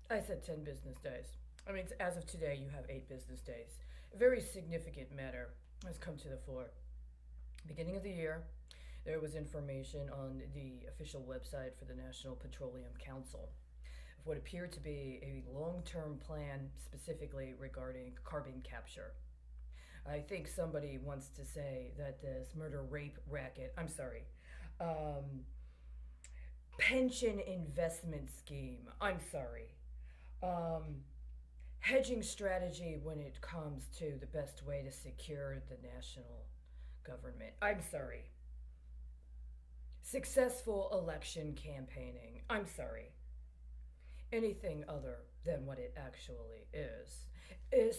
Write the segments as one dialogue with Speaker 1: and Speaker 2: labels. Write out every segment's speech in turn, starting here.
Speaker 1: I said 10 business days. I mean, as of today, you have 8 business days. A very significant matter has come to the fore. Beginning of the year, there was information on the official website for the National Petroleum Council of what appeared to be a long term plan specifically regarding carbon capture. I think somebody wants to say that this murder rape racket, I'm sorry, um, pension investment scheme, I'm sorry, um, hedging strategy when it comes to the best way to secure the national government, I'm sorry, successful election campaigning, I'm sorry, anything other than what it actually is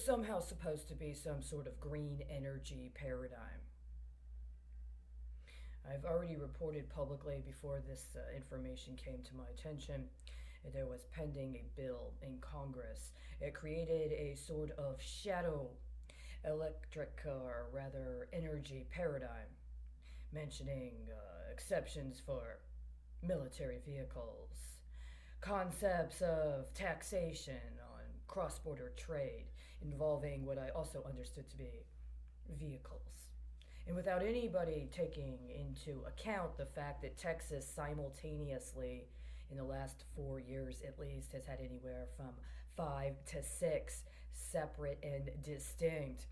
Speaker 1: somehow supposed to be some sort of green energy paradigm. I've already reported publicly before this information came to my attention. There was pending a bill in Congress. It created a sort of shadow electric, or rather energy paradigm, mentioning exceptions for military vehicles, concepts of taxation on cross border trade involving what I also understood to be vehicles. And without anybody taking into account the fact that Texas simultaneously, in the last 4 years at least, has had anywhere from 5 to 6 separate and distinct,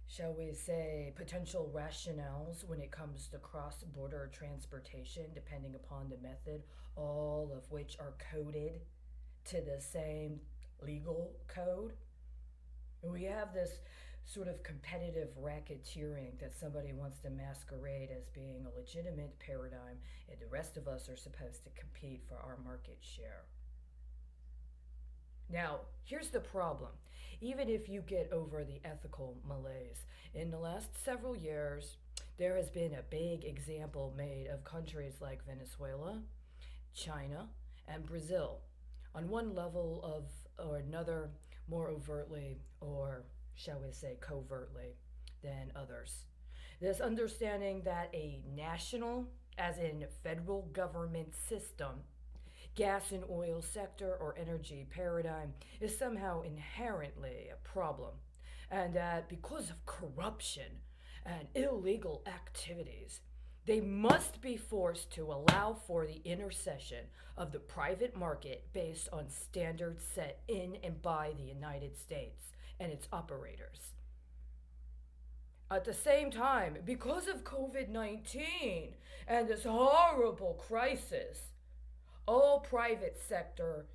Speaker 1: shall we say, potential rationales when it comes to cross border transportation, depending upon the method, all of which are coded to the same legal code. And we have this sort of competitive racketeering that somebody wants to masquerade as being a legitimate paradigm, and the rest of us are supposed to compete for our market share. Now, here's the problem. Even if you get over the ethical malaise, in the last several years, there has been a big example made of countries like Venezuela, China, and Brazil, on one level of or another, more overtly, or shall we say covertly, than others. This understanding that a national, as in federal government system, gas and oil sector or energy paradigm is somehow inherently a problem, and that because of corruption and illegal activities, they must be forced to allow for the intercession of the private market based on standards set in and by the United States and its operators. At the same time, because of COVID 19 and this horrible crisis, all private sector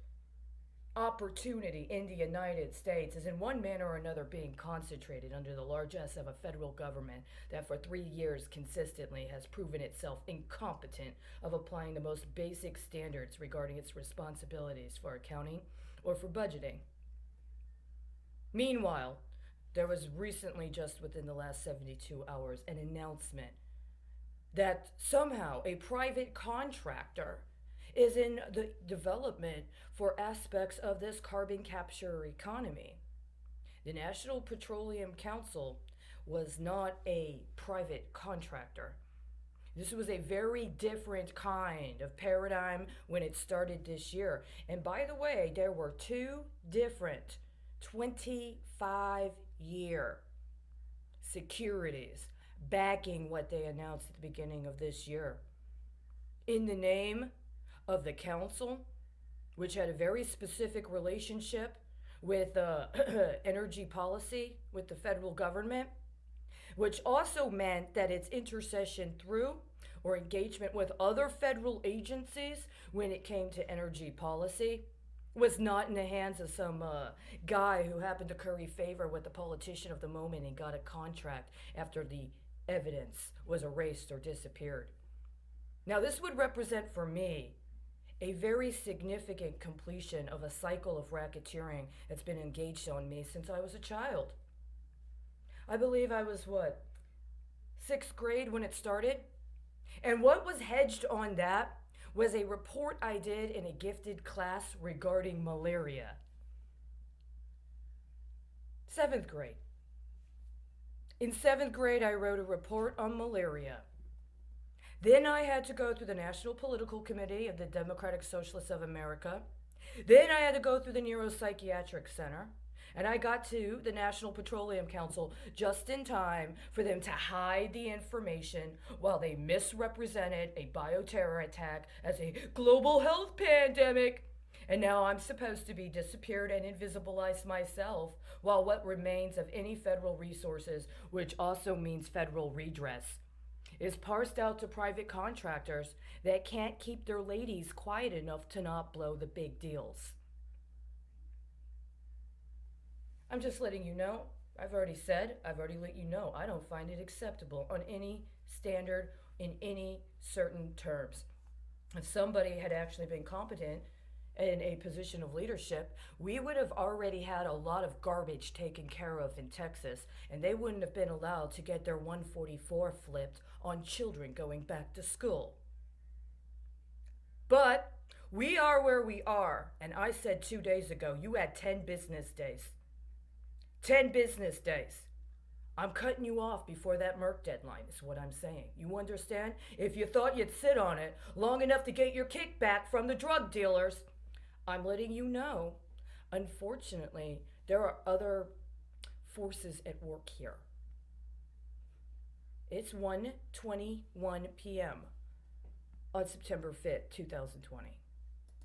Speaker 1: opportunity in the United States is in one manner or another being concentrated under the largesse of a federal government that for 3 years consistently has proven itself incompetent of applying the most basic standards regarding its responsibilities for accounting or for budgeting. Meanwhile, there was recently, just within the last 72 hours, an announcement that somehow a private contractor is in the development for aspects of this carbon capture economy. The National Petroleum Council was not a private contractor. This was a very different kind of paradigm when it started this year. And by the way, there were two different 25-year securities backing what they announced at the beginning of this year. In the name of the council, which had a very specific relationship with energy policy with the federal government, which also meant that its intercession through or engagement with other federal agencies when it came to energy policy was not in the hands of some guy who happened to curry favor with the politician of the moment and got a contract after the evidence was erased or disappeared. Now, this would represent for me a very significant completion of a cycle of racketeering that's been engaged on me since I was a child. I believe I was what, sixth grade when it started? And what was hedged on that was a report I did in a gifted class regarding malaria. Seventh grade. In seventh grade, I wrote a report on malaria. Then I had to go through the National Political Committee of the Democratic Socialists of America Then I had to go through the neuropsychiatric center. And I got to the National Petroleum Council just in time for them to hide the information while they misrepresented a bioterror attack as a global health pandemic. And now I'm supposed to be disappeared and invisibilized myself, while what remains of any federal resources, which also means federal redress, is parsed out to private contractors that can't keep their ladies quiet enough to not blow the big deals. I'm just letting you know. I've already said, I've already let you know, I don't find it acceptable on any standard, in any certain terms. If somebody had actually been competent in a position of leadership, we would have already had a lot of garbage taken care of in Texas, and they wouldn't have been allowed to get their 144 flipped on children going back to school. But we are where we are, and I said 2 days ago, you had 10 business days. 10 business days. I'm cutting you off before that Merck deadline, is what I'm saying. You understand? If you thought you'd sit on it long enough to get your kickback from the drug dealers, I'm letting you know. Unfortunately, there are other forces at work here. It's 1:21 p.m. on September 5th, 2020.